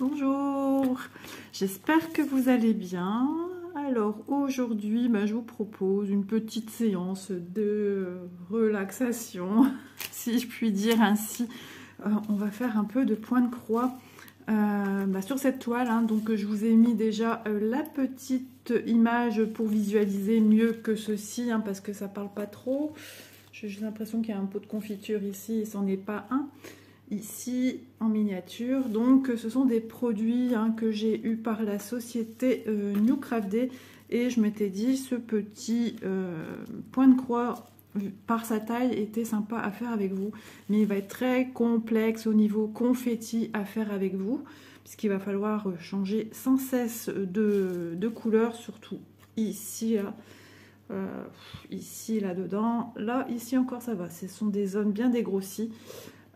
Bonjour, j'espère que vous allez bien. Alors aujourd'hui, je vous propose une petite séance de relaxation, si je puis dire ainsi. On va faire un peu de point de croix sur cette toile. Donc je vous ai mis déjà la petite image pour visualiser mieux que ceci, parce que ça parle pas trop. J'ai l'impression qu'il y a un pot de confiture ici et c'en est pas un. Ici en miniature, donc ce sont des produits que j'ai eu par la société New Craft Day, et je m'étais dit ce petit point de croix par sa taille était sympa à faire avec vous, mais il va être très complexe au niveau confetti à faire avec vous, puisqu'il va falloir changer sans cesse de couleur, surtout ici ici là dedans, là ici encore ça va, ce sont des zones bien dégrossies.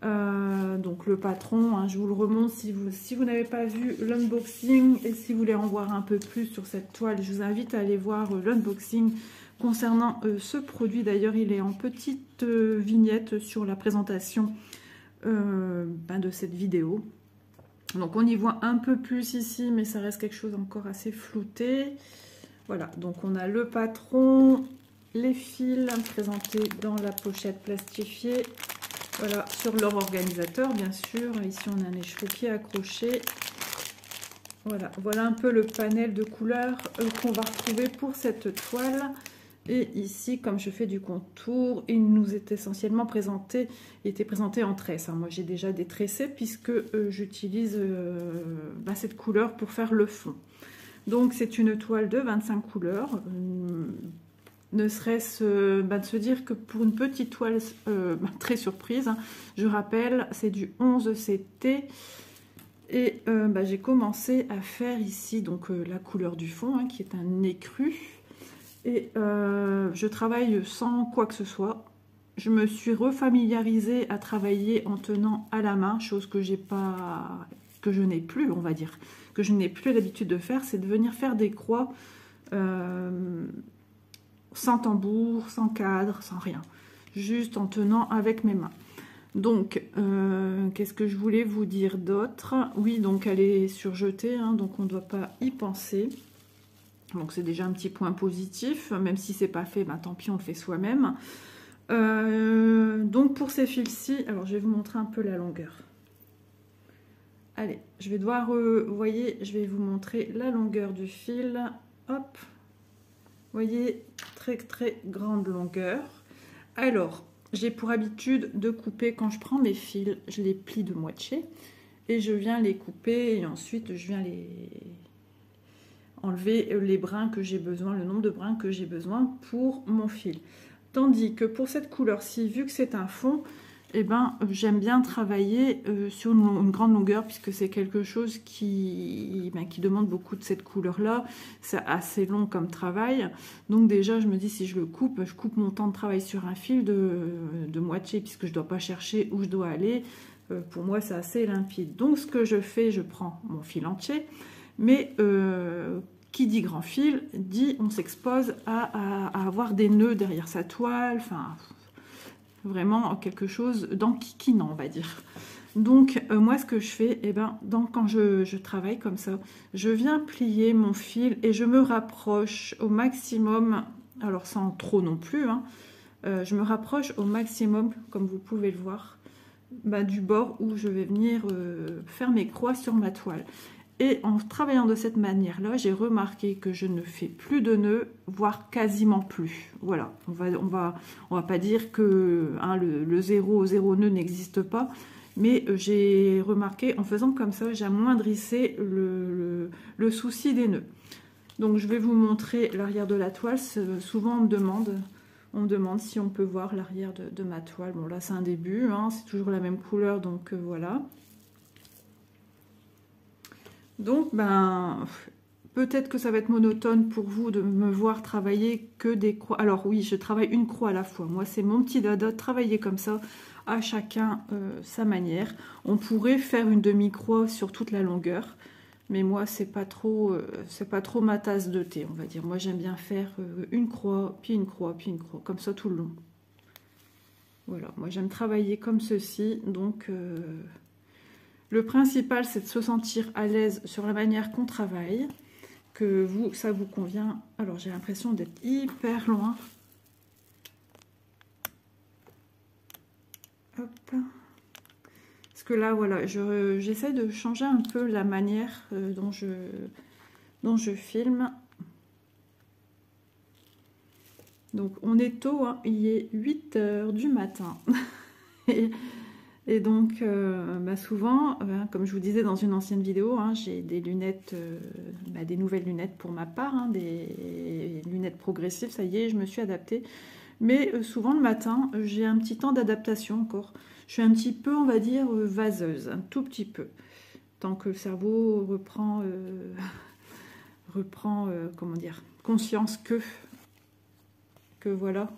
Donc le patron, je vous le remonte si vous n'avez pas vu l'unboxing, et si vous voulez en voir un peu plus sur cette toile, je vous invite à aller voir l'unboxing concernant ce produit. D'ailleurs, il est en petite vignette sur la présentation de cette vidéo. Donc on y voit un peu plus ici, mais ça reste quelque chose encore assez flouté. Voilà, donc on a le patron, les fils présentés dans la pochette plastifiée. Voilà, sur leur organisateur, bien sûr. Ici, on a un échevaupier accroché. Voilà, voilà un peu le panel de couleurs qu'on va retrouver pour cette toile. Et ici, comme je fais du contour, il nous est essentiellement présenté, il était présenté en tresse. Moi, j'ai déjà détressé puisque j'utilise cette couleur pour faire le fond. Donc, c'est une toile de 25 couleurs. Ne serait-ce de se dire que pour une petite toile très surprise, je rappelle, c'est du 11 CT. Et j'ai commencé à faire ici donc la couleur du fond, qui est un écru. Et je travaille sans quoi que ce soit. Je me suis refamiliarisée à travailler en tenant à la main, chose que je n'ai plus, on va dire, que je n'ai plus l'habitude de faire, c'est de venir faire des croix sans tambour, sans cadre, sans rien, juste en tenant avec mes mains. Donc, qu'est-ce que je voulais vous dire d'autre? Oui, donc elle est surjetée, donc on ne doit pas y penser. Donc c'est déjà un petit point positif, même si c'est pas fait, tant pis, on le fait soi-même. Donc pour ces fils-ci, alors je vais vous montrer un peu la longueur. Allez, je vais devoir, vous voyez, je vais vous montrer la longueur du fil. Hop, vous voyez, très grande longueur. Alors, j'ai pour habitude de couper, quand je prends mes fils, je les plie de moitié et je viens les couper, et ensuite je viens les enlever les brins que j'ai besoin, le nombre de brins que j'ai besoin pour mon fil. Tandis que pour cette couleur-ci, vu que c'est un fond, j'aime bien travailler sur une grande longueur, puisque c'est quelque chose qui demande beaucoup de cette couleur-là. C'est assez long comme travail. Donc déjà, je me dis, si je coupe mon temps de travail sur un fil de moitié, puisque je ne dois pas chercher où je dois aller. Pour moi, c'est assez limpide. Donc ce que je fais, je prends mon fil entier. Mais qui dit grand fil, dit on s'expose à avoir des nœuds derrière sa toile, enfin... Vraiment quelque chose d'enquiquinant, on va dire. Donc moi ce que je fais, quand je travaille comme ça, je viens plier mon fil et je me rapproche au maximum, alors sans trop non plus, je me rapproche au maximum, comme vous pouvez le voir, du bord où je vais venir faire mes croix sur ma toile. Et en travaillant de cette manière-là, j'ai remarqué que je ne fais plus de nœuds, voire quasiment plus. Voilà, on va pas dire que le zéro nœud n'existe pas, mais j'ai remarqué, en faisant comme ça, j'amoindrissais le souci des nœuds. Donc je vais vous montrer l'arrière de la toile. Souvent on me demande si on peut voir l'arrière de ma toile. Bon là c'est un début, c'est toujours la même couleur, donc voilà. Donc, peut-être que ça va être monotone pour vous de me voir travailler que des croix. Alors oui, je travaille une croix à la fois. Moi, c'est mon petit dada de travailler comme ça, à chacun sa manière. On pourrait faire une demi-croix sur toute la longueur, mais moi, c'est pas trop ma tasse de thé, on va dire. Moi, j'aime bien faire une croix, puis une croix, puis une croix, comme ça tout le long. Voilà, moi, j'aime travailler comme ceci, donc... Le principal, c'est de se sentir à l'aise sur la manière qu'on travaille, que ça vous convient. Alors, j'ai l'impression d'être hyper loin. Hop. Parce que là, voilà, j'essaie de changer un peu la manière dont je filme. Donc, on est tôt, hein, il est 8 h du matin. Et donc, souvent, comme je vous disais dans une ancienne vidéo, hein, j'ai des lunettes, des nouvelles lunettes pour ma part, hein, des lunettes progressives, ça y est, je me suis adaptée. Mais souvent le matin, j'ai un petit temps d'adaptation encore. Je suis un petit peu, on va dire, vaseuse, un tout petit peu. Tant que le cerveau reprend, comment dire, conscience que voilà,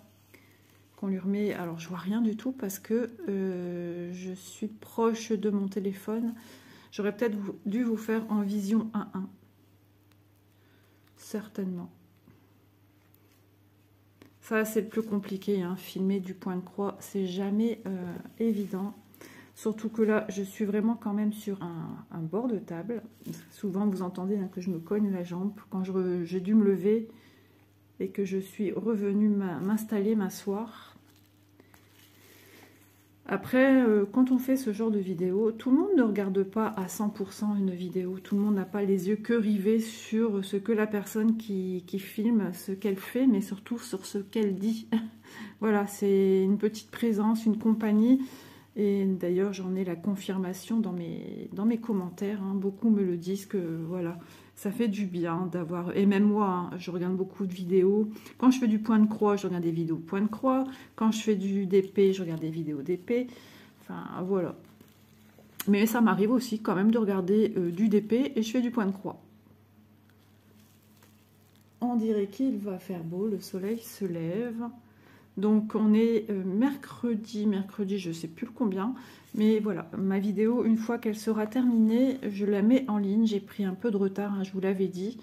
qu'on lui remet. Alors je vois rien du tout parce que je suis proche de mon téléphone. J'aurais peut-être dû vous faire en vision 1-1. Certainement. Ça, c'est le plus compliqué, hein. Filmer du point de croix, c'est jamais évident. Surtout que là, je suis vraiment quand même sur un bord de table. Souvent, vous entendez, hein, que je me cogne la jambe quand j'ai dû me lever et que je suis revenue m'installer, m'asseoir. Après, quand on fait ce genre de vidéo, tout le monde ne regarde pas à 100% une vidéo. Tout le monde n'a pas les yeux que rivés sur ce que la personne qui filme, ce qu'elle fait, mais surtout sur ce qu'elle dit. Voilà, c'est une petite présence, une compagnie. Et d'ailleurs, j'en ai la confirmation dans mes commentaires. Hein. Beaucoup me le disent que voilà, ça fait du bien d'avoir... Et même moi, hein, je regarde beaucoup de vidéos. Quand je fais du point de croix, je regarde des vidéos point de croix. Quand je fais du DP, je regarde des vidéos DP. Enfin, voilà. Mais ça m'arrive aussi quand même de regarder du DP et je fais du point de croix. On dirait qu'il va faire beau, le soleil se lève. Donc on est mercredi, je ne sais plus le combien, mais voilà, ma vidéo, une fois qu'elle sera terminée, je la mets en ligne. J'ai pris un peu de retard, hein, je vous l'avais dit,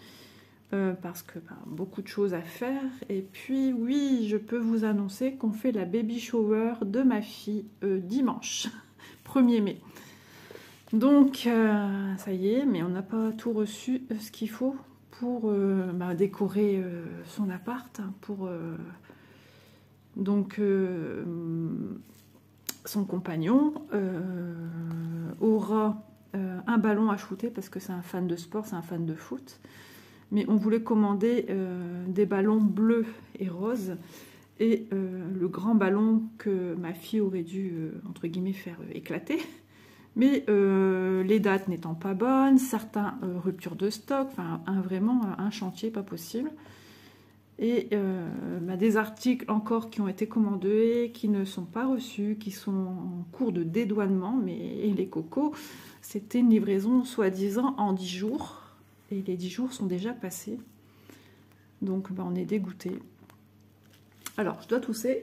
parce que beaucoup de choses à faire. Et puis oui, je peux vous annoncer qu'on fait la baby shower de ma fille dimanche, 1er mai. Donc ça y est, mais on n'a pas tout reçu ce qu'il faut pour décorer son appart, hein, pour... Donc, son compagnon aura un ballon à shooter parce que c'est un fan de sport, c'est un fan de foot. Mais on voulait commander des ballons bleus et roses. Et le grand ballon que ma fille aurait dû, entre guillemets, faire éclater. Mais les dates n'étant pas bonnes, certains ruptures de stock, enfin vraiment un chantier pas possible. Et des articles encore qui ont été commandés, qui ne sont pas reçus, qui sont en cours de dédouanement, mais les cocos, c'était une livraison soi-disant en 10 jours, et les 10 jours sont déjà passés. Donc on est dégoûté. Alors, je dois tousser,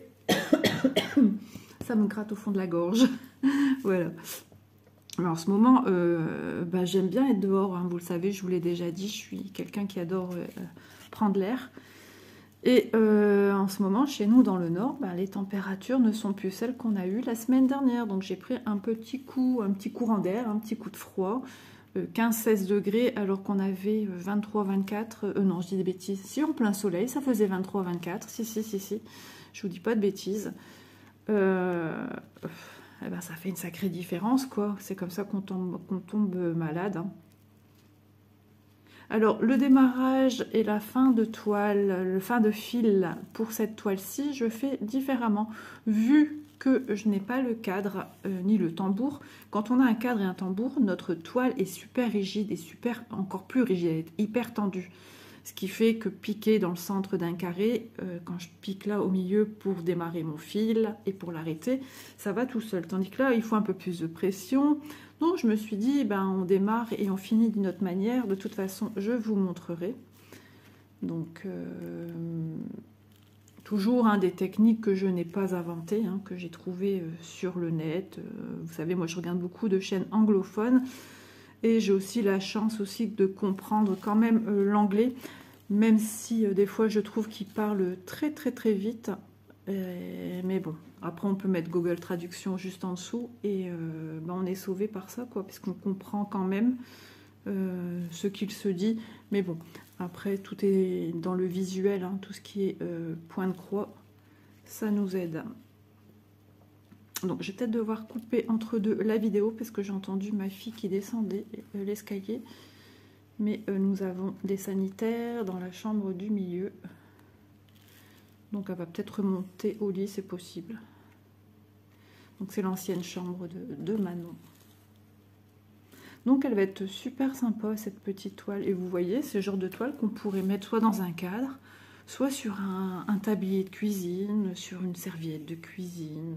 ça me gratte au fond de la gorge, voilà. Alors, en ce moment, j'aime bien être dehors, hein, vous le savez, je vous l'ai déjà dit, je suis quelqu'un qui adore prendre l'air. Et en ce moment, chez nous dans le nord, les températures ne sont plus celles qu'on a eues la semaine dernière. Donc j'ai pris un petit courant d'air, un petit coup de froid, 15-16 degrés, alors qu'on avait 23-24. Non, je dis des bêtises. Si, en plein soleil, ça faisait 23-24. Si. Je vous dis pas de bêtises. Ça fait une sacrée différence, quoi. C'est comme ça qu'on tombe malade, hein. Alors, le démarrage et la fin de toile, le fin de fil pour cette toile-ci, je fais différemment. Vu que je n'ai pas le cadre ni le tambour, quand on a un cadre et un tambour, notre toile est super rigide et encore plus rigide, elle est hyper tendue. Ce qui fait que piquer dans le centre d'un carré, quand je pique là au milieu pour démarrer mon fil et pour l'arrêter, ça va tout seul. Tandis que là, il faut un peu plus de pression. Donc je me suis dit, on démarre et on finit d'une autre manière. De toute façon, je vous montrerai. Donc, toujours des techniques que je n'ai pas inventées, hein, que j'ai trouvées sur le net. Vous savez, moi je regarde beaucoup de chaînes anglophones. Et j'ai aussi la chance aussi de comprendre quand même l'anglais, même si des fois je trouve qu'ils parlent très vite. Mais bon, après on peut mettre Google Traduction juste en dessous et on est sauvé par ça, quoi, parce qu'on comprend quand même ce qu'il se dit. Mais bon, après tout est dans le visuel, hein, tout ce qui est point de croix, ça nous aide. Donc je vais peut-être devoir couper entre deux la vidéo parce que j'ai entendu ma fille qui descendait l'escalier. Mais nous avons des sanitaires dans la chambre du milieu. Donc elle va peut-être remonter au lit, c'est possible. Donc c'est l'ancienne chambre de Manon. Donc elle va être super sympa, cette petite toile. Et vous voyez, c'est le genre de toile qu'on pourrait mettre soit dans un cadre, soit sur un tablier de cuisine, sur une serviette de cuisine.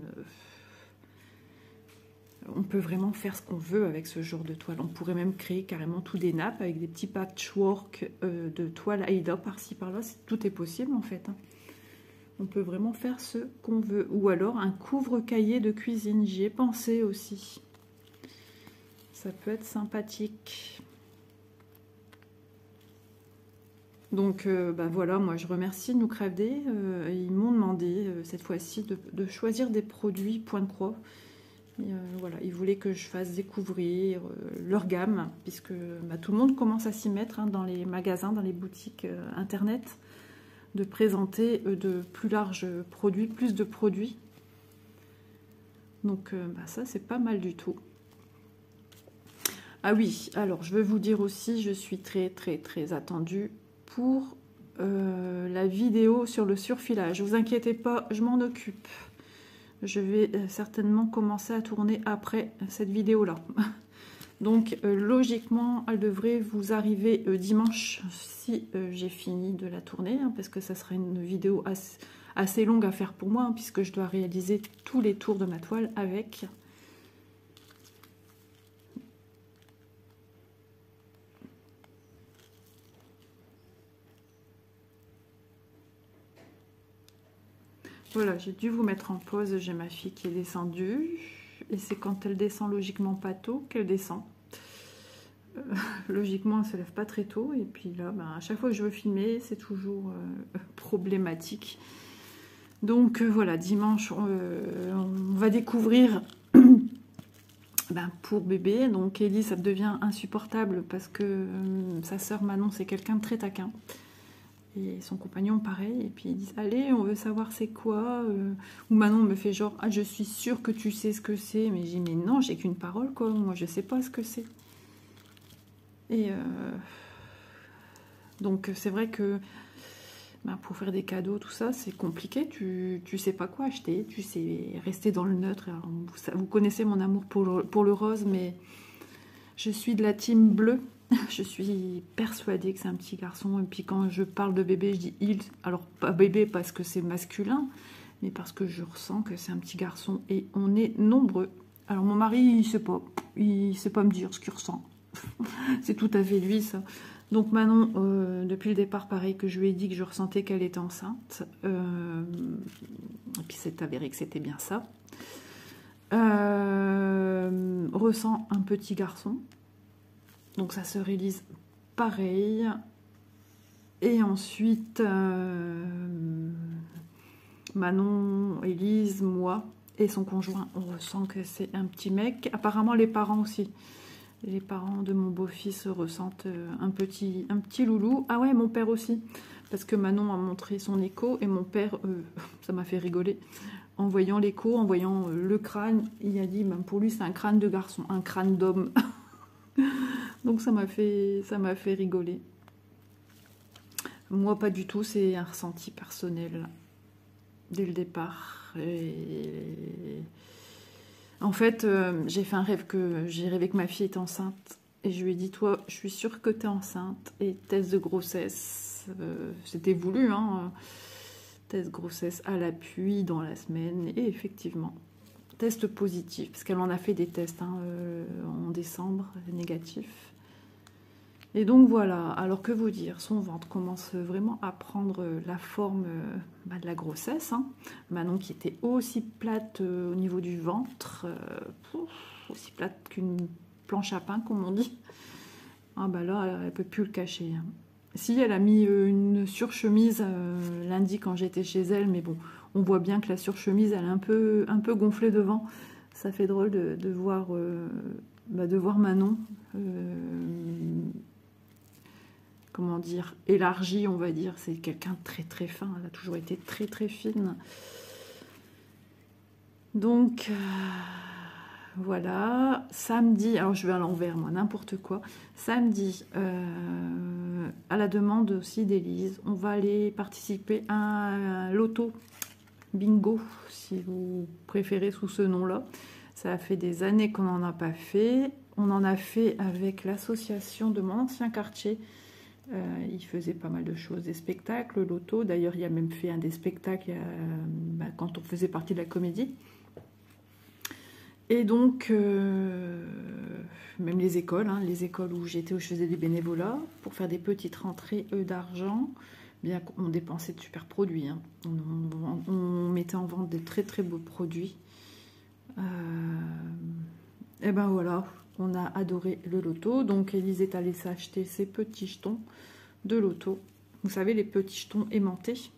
On peut vraiment faire ce qu'on veut avec ce genre de toile. On pourrait même créer carrément tout des nappes avec des petits patchwork de toile Aïda par-ci par-là. Tout est possible en fait, hein. On peut vraiment faire ce qu'on veut. Ou alors un couvre-cahier de cuisine. J'y ai pensé aussi. Ça peut être sympathique. Donc voilà, moi je remercie Nous Crève Day. Ils m'ont demandé cette fois-ci de choisir des produits point de croix. Et, voilà, ils voulaient que je fasse découvrir leur gamme, puisque tout le monde commence à s'y mettre, hein, dans les magasins, dans les boutiques internet, de présenter de plus larges produits, plus de produits. Donc ça c'est pas mal du tout. Ah oui, alors je veux vous dire aussi, je suis très attendue pour la vidéo sur le surfilage. Vous inquiétez pas, je m'en occupe. Je vais certainement commencer à tourner après cette vidéo-là. Donc, logiquement, elle devrait vous arriver dimanche, si j'ai fini de la tourner, hein, parce que ça sera une vidéo assez longue à faire pour moi, hein, puisque je dois réaliser tous les tours de ma toile avec. Voilà, j'ai dû vous mettre en pause, j'ai ma fille qui est descendue, et c'est quand elle descend logiquement pas tôt qu'elle descend. Logiquement, elle ne se lève pas très tôt, et puis là, à chaque fois que je veux filmer, c'est toujours problématique. Donc voilà, dimanche, on va découvrir pour bébé. Donc Ellie, ça devient insupportable parce que sa sœur Manon, c'est quelqu'un de très taquin. Et son compagnon, pareil. Et puis ils disent, allez, on veut savoir c'est quoi. Ou Manon me fait genre, ah, je suis sûre que tu sais ce que c'est. Mais j'ai dit, mais non, j'ai qu'une parole, quoi. Moi, je sais pas ce que c'est. Et donc, c'est vrai que pour faire des cadeaux, tout ça, c'est compliqué. Tu sais pas quoi acheter. Tu sais rester dans le neutre. Alors, vous connaissez mon amour pour le rose, mais je suis de la team bleue. Je suis persuadée que c'est un petit garçon. Et puis quand je parle de bébé, je dis il. Alors pas bébé parce que c'est masculin, mais parce que je ressens que c'est un petit garçon. Et on est nombreux. Alors mon mari, il sait pas me dire ce qu'il ressent. C'est tout à fait lui, ça. Donc Manon, depuis le départ, pareil, que je lui ai dit que je ressentais qu'elle était enceinte. Et puis c'est avéré que c'était bien ça. Ressent un petit garçon. Donc ça se réalise pareil. Et ensuite, Manon, Élise, moi et son conjoint, on ressent que c'est un petit mec. Apparemment les parents aussi. Les parents de mon beau-fils ressentent un petit loulou. Ah ouais, mon père aussi. Parce que Manon a montré son écho et mon père, ça m'a fait rigoler. En voyant l'écho, en voyant le crâne, il a dit, pour lui c'est un crâne de garçon, un crâne d'homme. Donc ça m'a fait rigoler. Moi pas du tout, c'est un ressenti personnel dès le départ. Et en fait, j'ai fait un rêve j'ai rêvé que ma fille était enceinte et je lui ai dit, toi, je suis sûre que tu es enceinte et test de grossesse, c'était voulu, hein, test grossesse à l'appui dans la semaine et effectivement. Test positif, parce qu'elle en a fait des tests en décembre, négatifs. Et donc voilà, alors que vous dire, son ventre commence vraiment à prendre la forme de la grossesse. Hein. Manon qui était aussi plate au niveau du ventre, aussi plate qu'une planche à pain, comme on dit. Ah là, elle ne peut plus le cacher. Hein. Si, elle a mis une surchemise lundi quand j'étais chez elle, mais bon, On voit bien que la surchemise, elle est un peu gonflée devant. Ça fait drôle de voir Manon, comment dire, élargie, on va dire. C'est quelqu'un de très très fin. Elle a toujours été très très fine. Donc, voilà. Samedi, alors je vais à l'envers, moi, n'importe quoi. Samedi, à la demande aussi d'Élise, on va aller participer à un loto bingo, si vous préférez sous ce nom-là. Ça fait des années qu'on n'en a pas fait. On en a fait avec l'association de mon ancien quartier. Il faisait pas mal de choses, des spectacles, le loto. D'ailleurs, il a même fait un des spectacles quand on faisait partie de la comédie. Et donc, même les écoles où j'étais, où je faisais des bénévolats, pour faire des petites rentrées d'argent, bien qu'on dépensait de super produits. Hein. On mettait en vente des très très beaux produits. Et ben voilà, on a adoré le loto. Donc Élise est allée s'acheter ses petits jetons de loto. Vous savez, les petits jetons aimantés.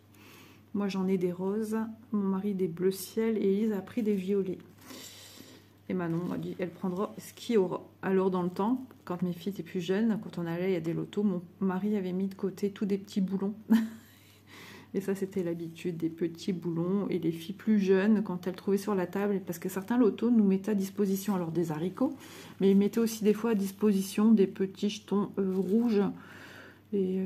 Moi j'en ai des roses, mon mari des bleus ciel et Élise a pris des violets. Et Manon a dit, elle prendra ce qu'il y aura. Alors dans le temps, quand mes filles étaient plus jeunes, quand on allait, il y a des lotos, mon mari avait mis de côté tous des petits boulons. Et ça, c'était l'habitude, des petits boulons. Et les filles plus jeunes, quand elles trouvaient sur la table, parce que certains lotos nous mettaient à disposition, alors des haricots, mais ils mettaient aussi des fois à disposition des petits jetons rouges. Et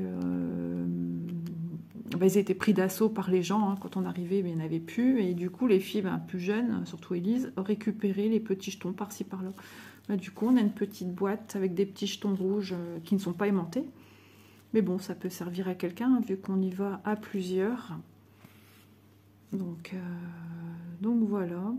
ils étaient pris d'assaut par les gens. Hein. Quand on arrivait, il n'y en avait plus. Et du coup, les filles plus jeunes, surtout Élise, récupéraient les petits jetons par-ci par-là. Du coup, on a une petite boîte avec des petits jetons rouges qui ne sont pas aimantés. Mais bon, ça peut servir à quelqu'un, vu qu'on y va à plusieurs. Donc voilà.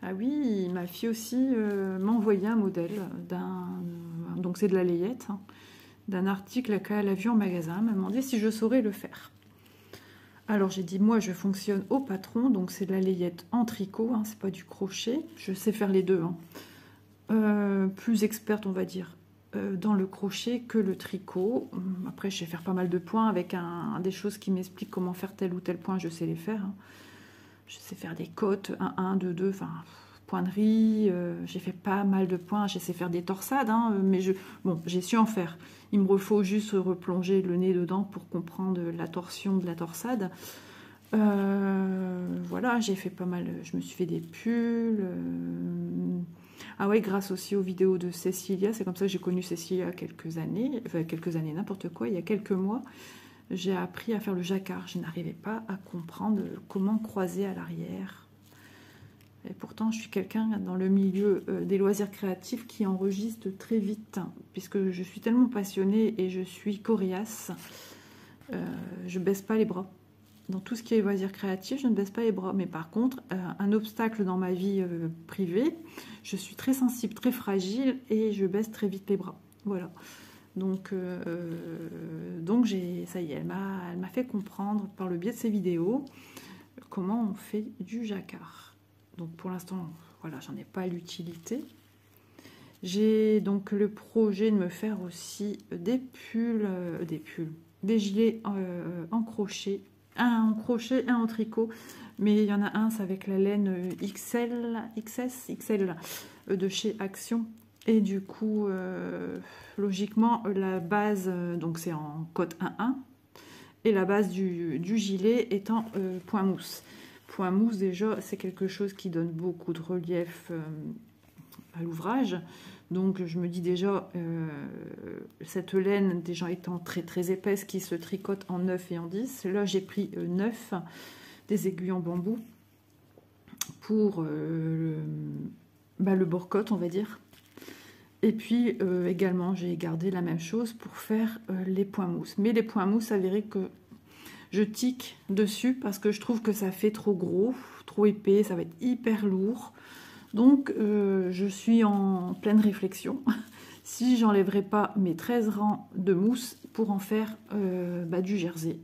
Ah oui, ma fille aussi m'a envoyé un modèle donc c'est de la layette, hein, d'un article qu'elle a vu en magasin. Elle m'a demandé si je saurais le faire. Alors j'ai dit, moi je fonctionne au patron, donc c'est de la layette en tricot, hein, c'est pas du crochet. Je sais faire les deux, hein. Plus experte on va dire dans le crochet que le tricot. Après je sais faire pas mal de points avec des choses qui m'expliquent comment faire tel ou tel point, je sais les faire. Hein. Je sais faire des côtes, 1, 2, 2, enfin pointerie, j'ai fait pas mal de points, je sais faire des torsades, hein, mais j'ai su en faire. Il me faut juste replonger le nez dedans pour comprendre la torsion de la torsade. Voilà, j'ai fait pas mal, je me suis fait des pulls. Ah ouais, grâce aussi aux vidéos de Cécilia, c'est comme ça que j'ai connu Cécilia il y a quelques années, n'importe quoi, il y a quelques mois. J'ai appris à faire le jacquard. Je n'arrivais pas à comprendre comment croiser à l'arrière. Et pourtant, je suis quelqu'un dans le milieu des loisirs créatifs qui enregistre très vite, puisque je suis tellement passionnée et je suis coriace. Je ne baisse pas les bras. Dans tout ce qui est loisirs créatifs, je ne baisse pas les bras. Mais par contre, un obstacle dans ma vie privée, je suis très sensible, très fragile et je baisse très vite les bras. Voilà. Donc ça y est, elle m'a fait comprendre par le biais de ces vidéos comment on fait du jacquard. Donc pour l'instant, voilà, j'en ai pas l'utilité. J'ai donc le projet de me faire aussi des gilets en crochet, un en crochet, un en tricot. Mais il y en a un, c'est avec la laine XL de chez Action. Et du coup, logiquement, la base, donc c'est en cote 1-1, et la base du gilet est en point mousse. Point mousse, déjà, c'est quelque chose qui donne beaucoup de relief à l'ouvrage. Donc, je me dis déjà, cette laine, déjà étant très très épaisse, qui se tricote en 9 et en 10. Là, j'ai pris 9, des aiguilles en bambou, pour le bord-côte, on va dire. Et puis également, j'ai gardé la même chose pour faire les points mousse. Mais les points mousse, avéré que je tique dessus parce que je trouve que ça fait trop gros, trop épais, ça va être hyper lourd. Donc, je suis en pleine réflexion. Si j'enlèverai pas mes 13 rangs de mousse pour en faire du jersey.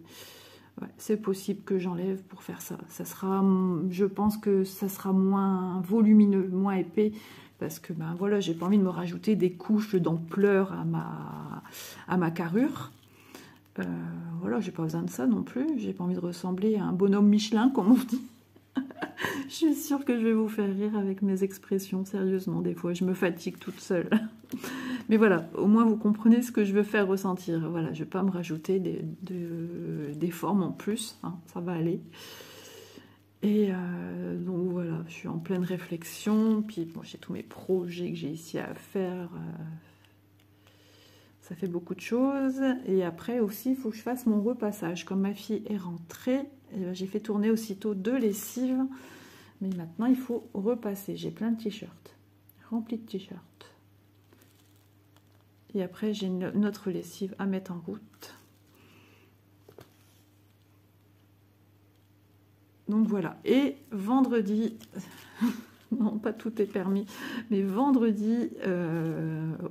Ouais, c'est possible que j'enlève pour faire ça. Ça sera, je pense que ça sera moins volumineux, moins épais. parce que ben voilà, j'ai pas envie de me rajouter des couches d'ampleur à ma carrure. Voilà, j'ai pas besoin de ça non plus. J'ai pas envie de ressembler à un bonhomme Michelin, comme on dit. Je suis sûre que je vais vous faire rire avec mes expressions, sérieusement. Des fois, je me fatigue toute seule. Mais voilà, au moins vous comprenez ce que je veux faire ressentir. Voilà, je ne vais pas me rajouter des formes en plus, hein, ça va aller. Et donc voilà, je suis en pleine réflexion. Puis bon, j'ai tous mes projets que j'ai ici à faire. Ça fait beaucoup de choses. Et après aussi, il faut que je fasse mon repassage. Comme ma fille est rentrée, j'ai fait tourner aussitôt 2 lessives. Mais maintenant, il faut repasser. J'ai plein de t-shirts, remplis de t-shirts. Et après, j'ai une autre lessive à mettre en route. Donc voilà. Et vendredi, non, pas tout est permis, mais vendredi,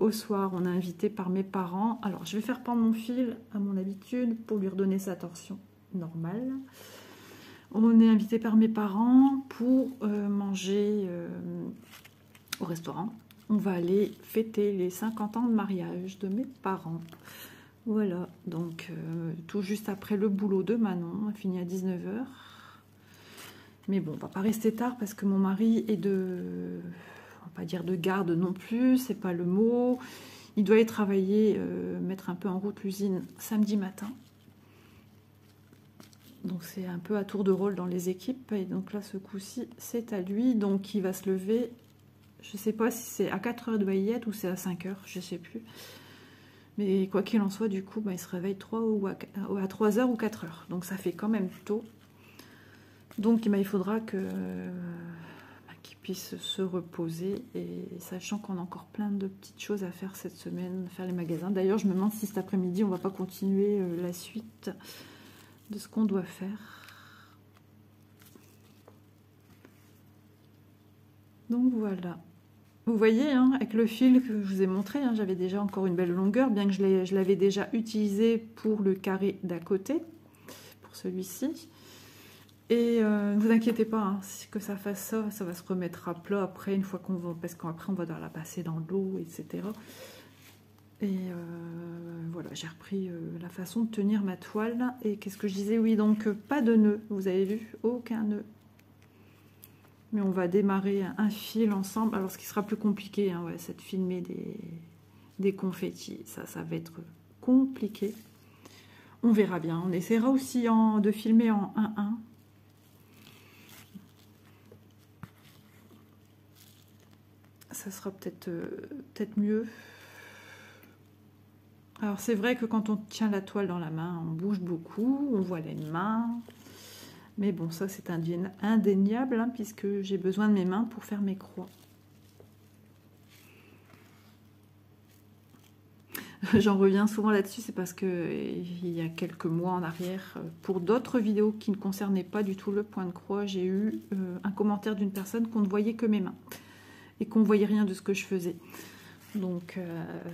au soir, on est invité par mes parents. Alors, je vais faire pendre mon fil à mon habitude pour lui redonner sa torsion normale. On est invité par mes parents pour manger au restaurant. On va aller fêter les 50 ans de mariage de mes parents. Voilà, donc tout juste après le boulot de Manon, on a fini à 19 h. Mais bon, on va pas rester tard parce que mon mari est on va pas dire de garde non plus, c'est pas le mot. Il doit aller travailler, mettre un peu en route l'usine samedi matin. Donc c'est un peu à tour de rôle dans les équipes. Et donc là, ce coup-ci, c'est à lui. Donc il va se lever, je ne sais pas si c'est à 4 h de Bayette ou c'est à 5 h, je ne sais plus. Mais quoi qu'il en soit, du coup, il se réveille à 3 h ou 4 h. Donc ça fait quand même tôt. Donc il faudra qu'il puisse se reposer. Et sachant qu'on a encore plein de petites choses à faire cette semaine, faire les magasins. D'ailleurs, je me demande si cet après-midi, on ne va pas continuer la suite de ce qu'on doit faire. Donc voilà. Vous voyez, hein, avec le fil que je vous ai montré, hein, j'avais déjà encore une belle longueur, bien que je l'avais déjà utilisé pour le carré d'à côté, pour celui-ci. Et ne vous inquiétez pas, hein, que ça fasse ça, ça va se remettre à plat après, une fois qu'on va, parce qu'après on va devoir la passer dans l'eau, etc. Et voilà, j'ai repris la façon de tenir ma toile. Et qu'est-ce que je disais? Oui, donc pas de nœud, vous avez vu, aucun nœud. Mais on va démarrer un fil ensemble. Alors ce qui sera plus compliqué, hein, ouais, c'est de filmer des confettis. Ça va être compliqué. On verra bien. On essaiera aussi de filmer en 1-1. Ça sera peut-être mieux. Alors c'est vrai que quand on tient la toile dans la main, on bouge beaucoup, on voit les mains. Mais bon, ça c'est indéniable, hein, puisque j'ai besoin de mes mains pour faire mes croix. J'en reviens souvent là-dessus, c'est parce que il y a quelques mois en arrière, pour d'autres vidéos qui ne concernaient pas du tout le point de croix, j'ai eu un commentaire d'une personne qu'on ne voyait que mes mains et qu'on ne voyait rien de ce que je faisais. Donc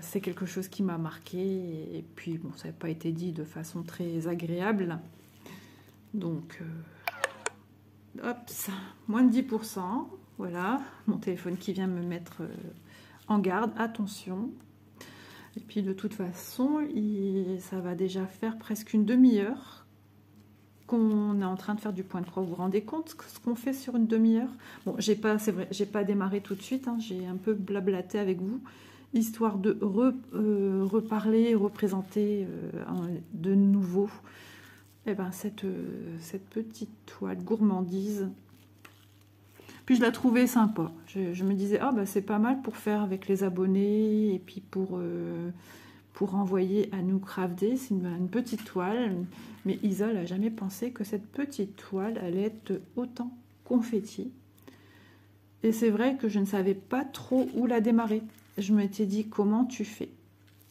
c'est quelque chose qui m'a marqué, et puis bon, ça n'a pas été dit de façon très agréable. Donc hop, moins de 10%, voilà, mon téléphone qui vient me mettre en garde, attention. Et puis de toute façon, ça va déjà faire presque une demi-heure qu'on est en train de faire du point de croix. Vous vous rendez compte ce qu'on fait sur une demi-heure? Bon, c'est vrai, j'ai pas démarré tout de suite, hein, j'ai un peu blablaté avec vous, histoire de reparler, représenter de nouveau cette petite toile gourmandise. Puis je la trouvais sympa. Je me disais, ah c'est pas mal pour faire avec les abonnés et puis pour envoyer à nous crafter. C'est une petite toile, mais Isa n'a jamais pensé que cette petite toile allait être autant confetti. Et c'est vrai que je ne savais pas trop où la démarrer. Je m'étais dit, comment tu fais?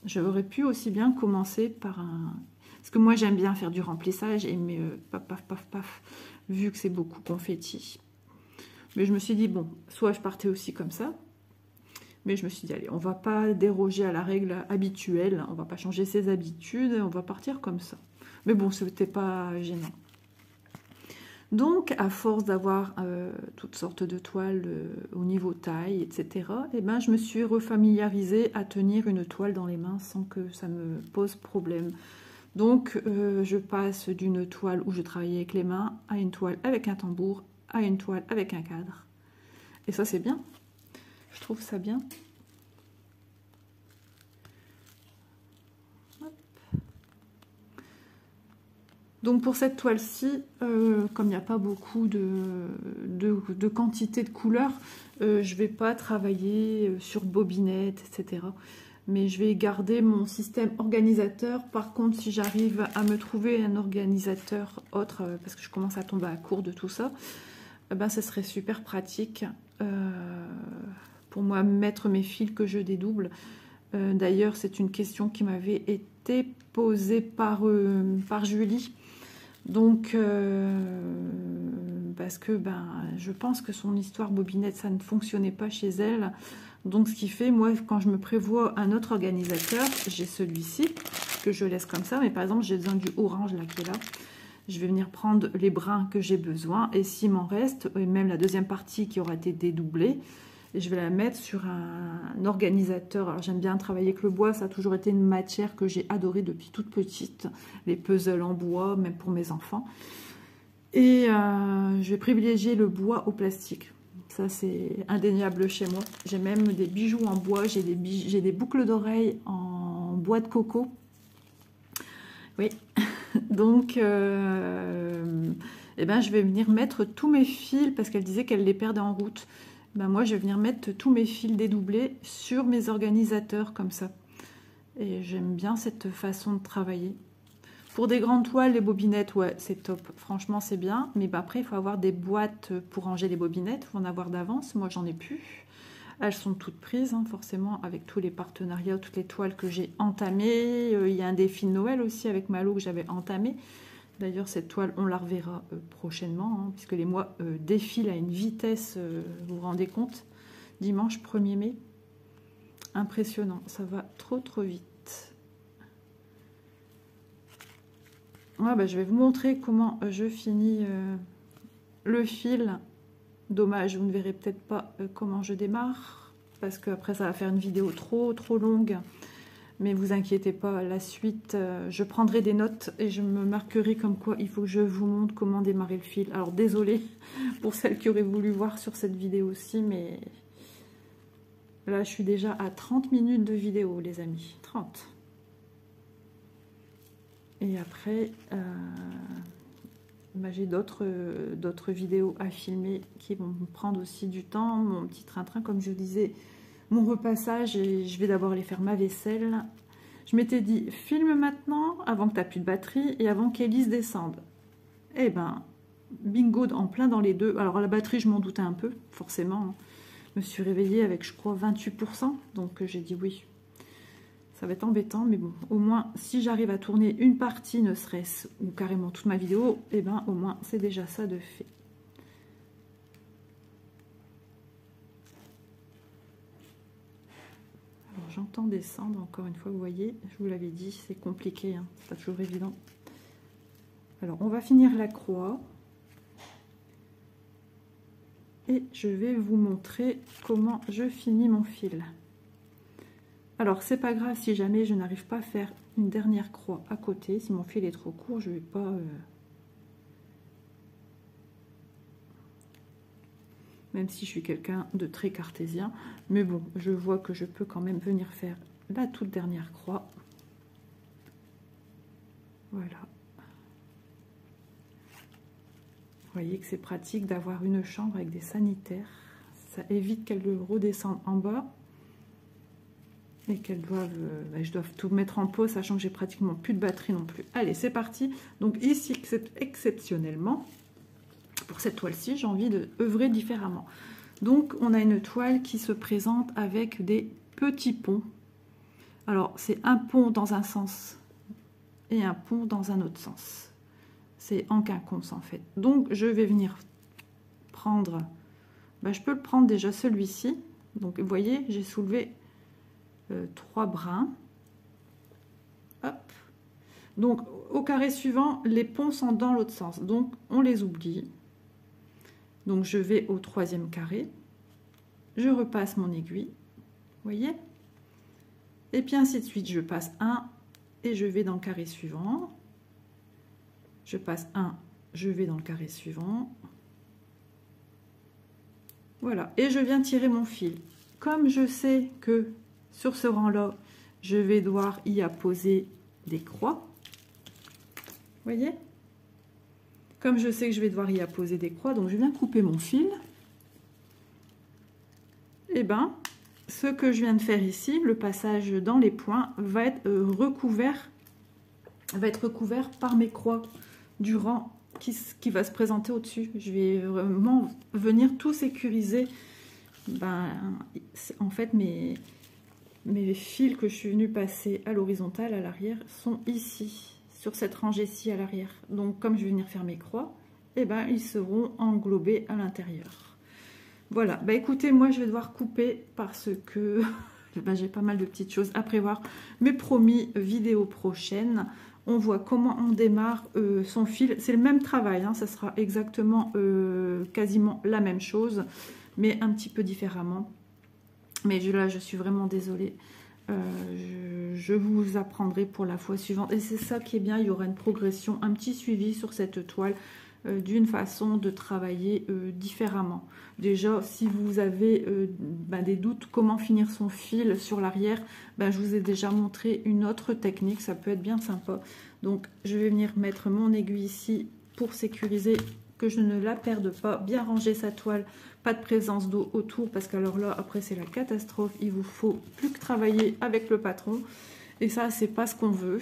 J'aurais pu aussi bien commencer par parce que moi j'aime bien faire du remplissage et paf, paf, paf, paf, vu que c'est beaucoup confetti. Mais je me suis dit, bon, soit je partais aussi comme ça, mais je me suis dit, allez, on va pas déroger à la règle habituelle, on va pas changer ses habitudes, on va partir comme ça. Mais bon, c'était pas gênant. Donc, à force d'avoir toutes sortes de toiles au niveau taille, etc., eh ben, je me suis refamiliarisée à tenir une toile dans les mains sans que ça me pose problème. Donc, je passe d'une toile où je travaillais avec les mains à une toile avec un tambour, à une toile avec un cadre. Et ça, c'est bien. Je trouve ça bien. Donc pour cette toile-ci, comme il n'y a pas beaucoup de quantité de couleurs, je ne vais pas travailler sur bobinette, etc. Mais je vais garder mon système organisateur. Par contre, si j'arrive à me trouver un organisateur autre, parce que je commence à tomber à court de tout ça, ben, ce serait super pratique pour moi mettre mes fils que je dédouble. D'ailleurs, c'est une question qui m'avait été posée par Julie. Donc, parce que ben, je pense que son histoire bobinette, ça ne fonctionnait pas chez elle. Donc, ce qui fait, moi, quand je me prévois un autre organisateur, j'ai celui-ci, que je laisse comme ça. Mais par exemple, j'ai besoin du orange, là, qui est là. Je vais venir prendre les brins que j'ai besoin. Et s'il m'en reste, et même la deuxième partie qui aura été dédoublée, et je vais la mettre sur un organisateur. Alors j'aime bien travailler avec le bois, ça a toujours été une matière que j'ai adorée depuis toute petite. Les puzzles en bois, même pour mes enfants. Et je vais privilégier le bois au plastique. Ça c'est indéniable chez moi. J'ai même des bijoux en bois, j'ai des boucles d'oreilles en bois de coco. Oui, donc eh ben, je vais venir mettre tous mes fils, parce qu'elle disait qu'elle les perdait en route. Ben moi, je vais venir mettre tous mes fils dédoublés sur mes organisateurs comme ça. Et j'aime bien cette façon de travailler. Pour des grandes toiles, les bobinettes, ouais, c'est top. Franchement, c'est bien. Mais ben après, il faut avoir des boîtes pour ranger les bobinettes. Il faut en avoir d'avance. Moi, j'en ai plus. Elles sont toutes prises, hein, forcément, avec tous les partenariats, toutes les toiles que j'ai entamées. Il y a un défi de Noël aussi avec Malo que j'avais entamé. D'ailleurs, cette toile, on la reverra prochainement, hein, puisque les mois défilent à une vitesse, vous vous rendez compte. Dimanche 1er mai. Impressionnant, ça va trop vite. Ouais, bah, je vais vous montrer comment je finis le fil. Dommage, vous ne verrez peut-être pas comment je démarre, parce qu'après ça va faire une vidéo trop longue. Mais vous inquiétez pas, la suite, je prendrai des notes et je me marquerai comme quoi il faut que je vous montre comment démarrer le fil. Alors désolée pour celles qui auraient voulu voir sur cette vidéo aussi, mais là je suis déjà à 30 minutes de vidéo les amis, 30. Et après, bah, j'ai d'autres vidéos à filmer qui vont me prendre aussi du temps, mon petit train-train comme je disais. Mon repassage, et je vais d'abord aller faire ma vaisselle. Je m'étais dit, filme maintenant, avant que tu n'aies plus de batterie et avant qu'Élise descende. Eh ben, bingo, en plein dans les deux. Alors, la batterie, je m'en doutais un peu, forcément. Je me suis réveillée avec, je crois, 28%. Donc, j'ai dit oui. Ça va être embêtant, mais bon, au moins, si j'arrive à tourner une partie, ne serait-ce, ou carrément toute ma vidéo, eh ben, au moins, c'est déjà ça de fait. J'entends descendre, encore une fois, vous voyez, je vous l'avais dit, c'est compliqué, hein, c'est pas toujours évident. Alors, on va finir la croix. Et je vais vous montrer comment je finis mon fil. Alors, c'est pas grave si jamais je n'arrive pas à faire une dernière croix à côté. Si mon fil est trop court, je vais pas... Même si je suis quelqu'un de très cartésien. Mais bon, je vois que je peux quand même venir faire la toute dernière croix. Voilà. Vous voyez que c'est pratique d'avoir une chambre avec des sanitaires. Ça évite qu'elles redescendent en bas. Et qu'elles doivent... je dois tout mettre en pause, sachant que j'ai pratiquement plus de batterie non plus. Allez, c'est parti. Donc ici, exceptionnellement... Pour cette toile-ci, j'ai envie de œuvrer différemment. Donc, on a une toile qui se présente avec des petits ponts. Alors, c'est un pont dans un sens et un pont dans un autre sens. C'est en quinconce, en fait. Donc, je vais venir prendre... Ben, je peux le prendre déjà celui-ci. Donc, vous voyez, j'ai soulevé 3 brins. Hop. Donc, au carré suivant, les ponts sont dans l'autre sens, donc on les oublie. Donc je vais au 3e carré, je repasse mon aiguille, vous voyez, et puis ainsi de suite, je passe 1 et je vais dans le carré suivant, je passe 1, je vais dans le carré suivant, voilà, et je viens tirer mon fil. Comme je sais que sur ce rang-là, je vais devoir y apposer des croix, vous voyez, comme je sais que je vais devoir y apposer des croix, donc je viens couper mon fil, et ben, ce que je viens de faire ici, le passage dans les points, va être recouvert par mes croix du rang qui va se présenter au-dessus. Je vais vraiment venir tout sécuriser. Ben, en fait, mes fils que je suis venue passer à l'horizontale, à l'arrière, sont ici, sur cette rangée-ci à l'arrière. Donc, comme je vais venir faire mes croix, eh ben, ils seront englobés à l'intérieur. Voilà, bah écoutez, moi je vais devoir couper parce que ben, j'ai pas mal de petites choses à prévoir. Mais promis, vidéo prochaine, on voit comment on démarre son fil. C'est le même travail, hein, ça sera exactement quasiment la même chose, mais un petit peu différemment. Mais là, je suis vraiment désolée. Je vous apprendrai pour la fois suivante. Et c'est ça qui est bien, il y aura une progression, un petit suivi sur cette toile, d'une façon de travailler différemment. Déjà, si vous avez des doutes comment finir son fil sur l'arrière, je vous ai déjà montré une autre technique, ça peut être bien sympa. Donc je vais venir mettre mon aiguille ici pour sécuriser que je ne la perde pas, bien ranger sa toile, pas de présence d'eau autour, parce qu'alors là après c'est la catastrophe, il vous faut plus que travailler avec le patron, et ça c'est pas ce qu'on veut.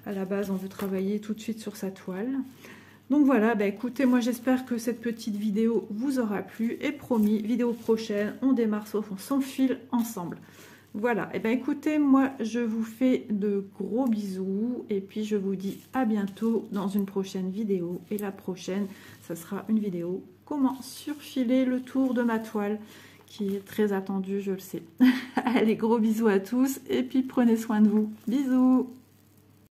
À la base on veut travailler tout de suite sur sa toile. Donc voilà, écoutez, moi j'espère que cette petite vidéo vous aura plu, et promis, vidéo prochaine, on démarre son fil ensemble. Voilà, et écoutez, moi je vous fais de gros bisous, et puis je vous dis à bientôt dans une prochaine vidéo, et la prochaine, ça sera une vidéo comment surfiler le tour de ma toile, qui est très attendue, je le sais. Allez, gros bisous à tous, et puis prenez soin de vous. Bisous!